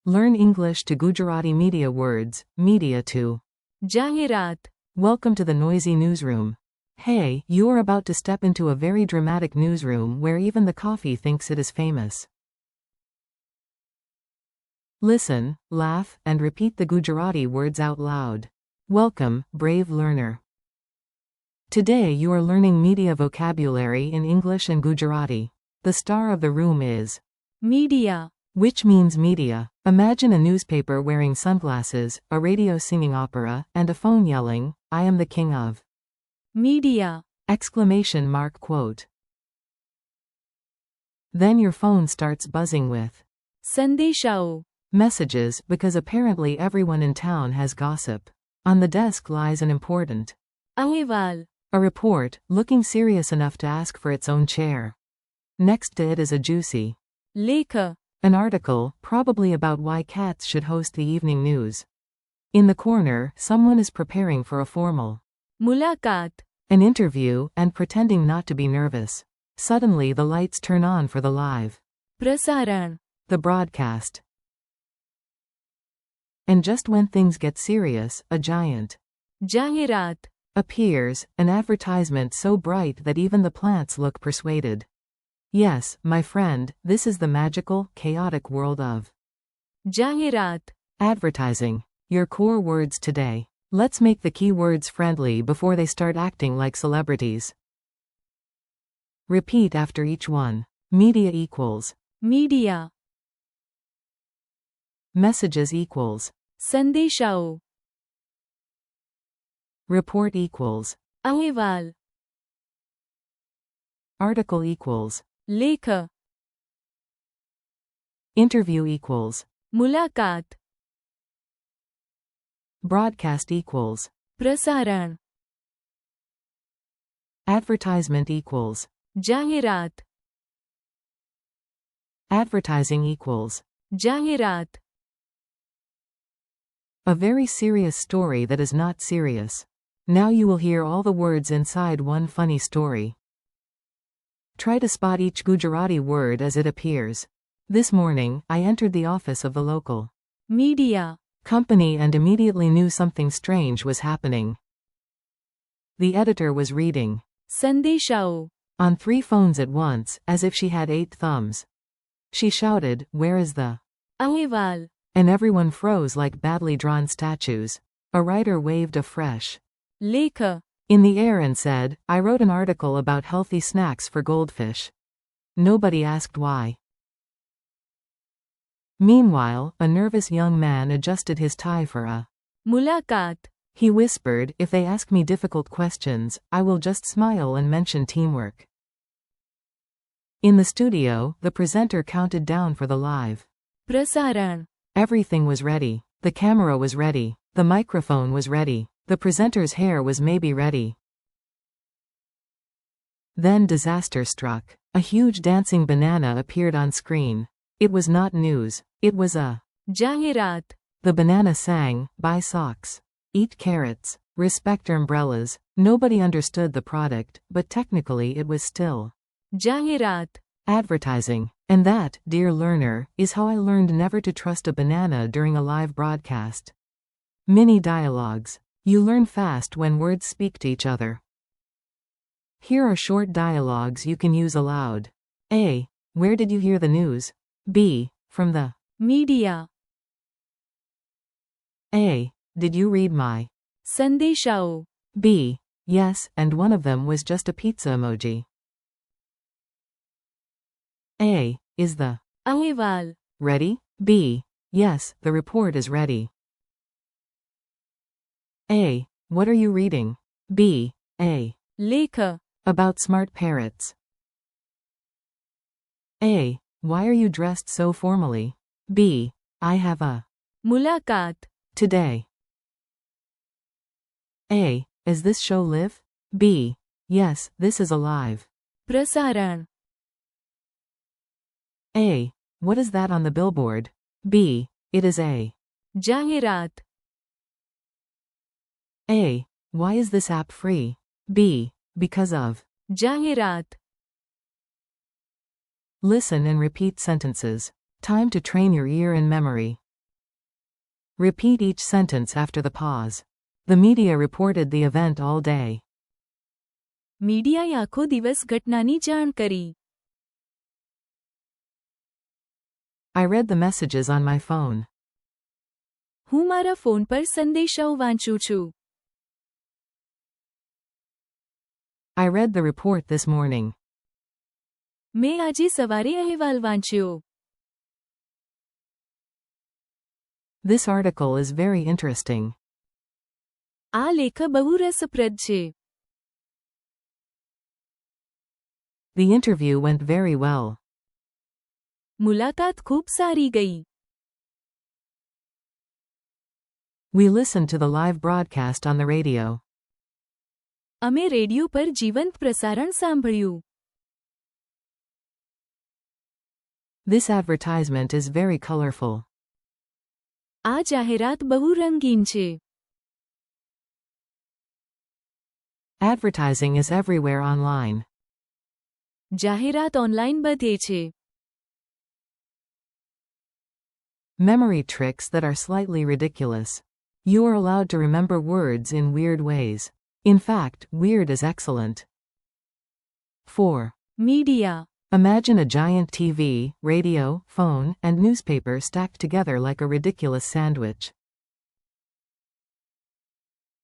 Learn English to Gujarati media words, media to. જાહેરાત. Welcome to the noisy newsroom. Hey, you are about to step into a very dramatic newsroom where even the coffee thinks it is famous. Listen, laugh, and repeat the Gujarati words out loud. Welcome, brave learner. Today you are learning media vocabulary in English and Gujarati. The star of the room is media, which means media. Imagine a newspaper wearing sunglasses, a radio singing opera, and a phone yelling, "I am the king of media." Exclamation mark quote. Then your phone starts buzzing with સંદેશાઓ, messages because apparently everyone in town has gossip. On the desk lies an important અહેવાલ, a report, looking serious enough to ask for its own chair. Next to it is a juicy લેખ, an article, probably about why cats should host the evening news. In the corner, someone is preparing for a formal મુલાકાત, an interview and pretending not to be nervous. Suddenly the lights turn on for the live પ્રસારણ, the broadcast. And just when things get serious, a giant જાહેરાત, appears, an advertisement so bright that even the plants look persuaded. Yes, my friend, this is the magical, chaotic world of જાહેરાત, advertising. Your core words today. Let's make the keywords friendly before they start acting like celebrities. Repeat after each one. Media equals media, messages equals સંદેશાઓ, report equals અહેવાલ, article equals લેખ, interview equals મુલાકાત, broadcast equals પ્રસારણ, advertisement equals જાહેરાત, advertising equals જાહેરાત. a very serious story that is not serious. Now you will hear all the words inside one funny story. Try to spot each Gujarati word as it appears. This morning, I entered the office of the local media, company and immediately knew something strange was happening. The editor was reading સંદેશાઓ, on 3 phones at once, as if she had 8 thumbs. She shouted, "Where is the?" અહેવાલ, And everyone froze like badly drawn statues. A writer waved afresh લેખ, in the air and said, "I wrote an article about healthy snacks for goldfish." Nobody asked why. Meanwhile, a nervous young man adjusted his tie for a મુલાકાત, He whispered, "If they ask me difficult questions, I will just smile and mention teamwork." In the studio, the presenter counted down for the live પ્રસારણ, Everything was ready. The camera was ready. The microphone was ready. The presenter's hair was maybe ready. Then disaster struck. A huge dancing banana appeared on screen. It was not news. It was a જાહેરાત, The banana sang, "Buy socks. Eat carrots. Respect umbrellas." Nobody understood the product, but technically it was still જાહેરાત. advertising. And that, dear learner, is how I learned never to trust a banana during a live broadcast. Mini dialogues. You learn fast when words speak to each other. Here are short dialogues you can use aloud. A. Where did you hear the news? B. From the media, A. Did you read my સંદેશાઓ, B. Yes, and one of them was just a pizza emoji. A. Is the અહેવાલ, ready? B. Yes, the report is ready. A. What are you reading? B. A. લેખ, About smart parrots. A. Why are you dressed so formally? B. I have a મુલાકાત, today. A. Is this show live? B. Yes, this is alive. પ્રસારણ, A. What is that on the billboard? B. It is a જાહેરાત, A. Why is this app free? B. Because of જાહેરાત. Listen and repeat sentences. Time to train your ear and memory. Repeat each sentence after the pause. The media reported the event all day. મીડિયાએ આખો દિવસ ઘટનાની જાણ કરી. I read the messages on my phone. હું મારા phone પર સંદેશાઓ વાંચું છું. I read the report this morning. મેં આજે સવારે અહેવાલ વાંચ્યો. This article is very interesting. આ લેખ બહુ રસપ્રદ છે. The interview went very well. મુલાકાત ખૂબ સારી ગઈ. We listened to the live broadcast on the radio. અમે રેડિયો પર જીવંત પ્રસારણ સાંભળ્યું. This advertisement is very colorful. આ જાહેરાત બહુ રંગીન છે. Advertising is everywhere online. જાહેરાત ઓનલાઈન બધે છે. Memory tricks that are slightly ridiculous. You are allowed to remember words in weird ways. In fact, weird is excellent. 4. Media. Imagine a giant TV, radio, phone, and newspaper stacked together like a ridiculous sandwich.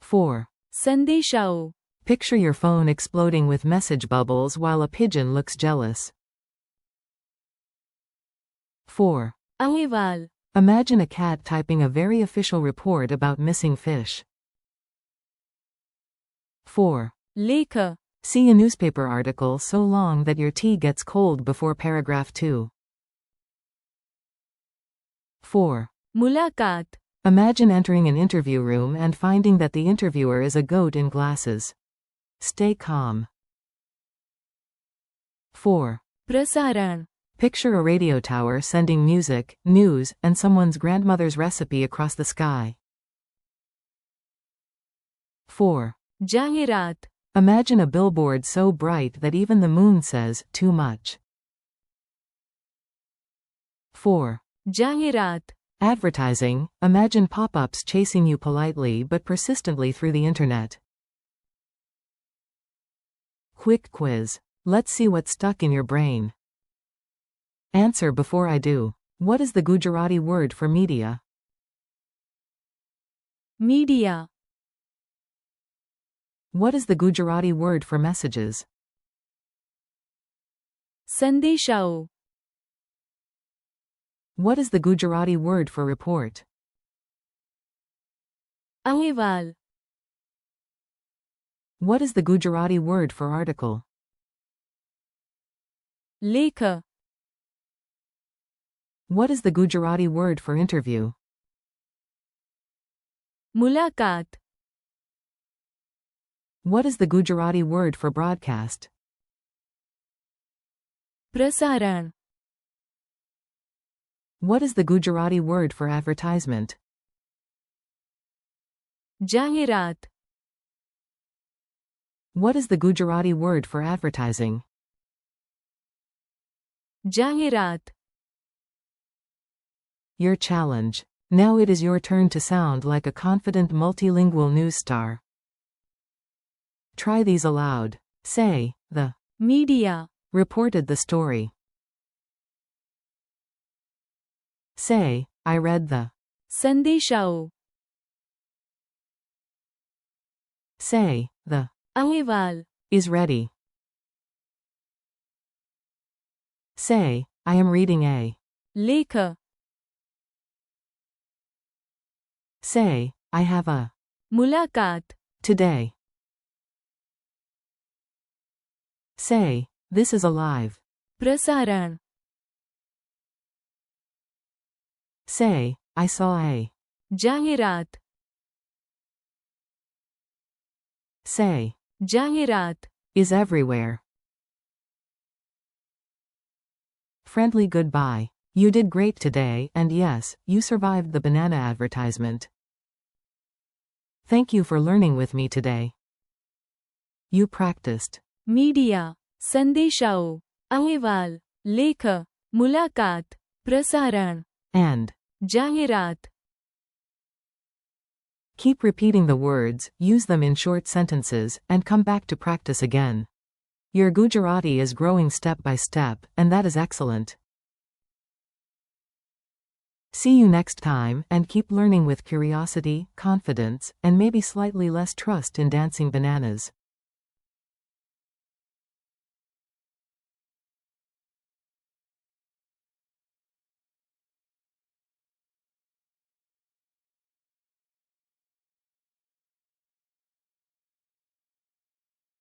4. સંદેશાઓ. Picture your phone exploding with message bubbles while a pigeon looks jealous. 4. અહેવાલ. Imagine a cat typing a very official report about missing fish. 4. લેખ. See a newspaper article so long that your tea gets cold before paragraph 2. 4. મુલાકાત. Imagine entering an interview room and finding that the interviewer is a goat in glasses. Stay calm. 4. પ્રસારણ. Picture a radio tower sending music, news, and someone's grandmother's recipe across the sky. 4. જાહેરાત. Imagine a billboard so bright that even the moon says, too much. 4. જાહેરાત. Advertising. Imagine pop-ups chasing you politely but persistently through the internet. Quick quiz. Let's see what's stuck in your brain. Answer before I do. What is the Gujarati word for media? Media. What is the Gujarati word for messages? સંદેશાઓ. What is the Gujarati word for report? અહેવાલ. What is the Gujarati word for article? લેખ. What is the Gujarati word for interview? મુલાકાત. What is the Gujarati word for broadcast? પ્રસારણ. What is the Gujarati word for advertisement? જાહેરાત. What is the Gujarati word for advertising? જાહેરાત. Your challenge. Now it is your turn to sound like a confident multilingual news star. Try these aloud. Say, the media reported the story. Say, I read the સંદેશાઓ. Say, the અહેવાલ. is ready. Say, I am reading a લેખ. Say, I have a મુલાકાત. today. Say, this is alive. પ્રસારણ. Say, I saw a જાહેરાત. say જાહેરાત. is everywhere. Friendly goodbye. You did great today, and yes, you survived the banana advertisement. Thank you for learning with me today. You practiced. Media. સંદેશાઓ. અહેવાલ. લેખ. મુલાકાત. પ્રસારણ. And જાહેરાત. Keep repeating the words, use them in short sentences, and come back to practice again. Your Gujarati is growing step by step, and that is excellent. See you next time, and keep learning with curiosity, confidence, and maybe slightly less trust in dancing bananas.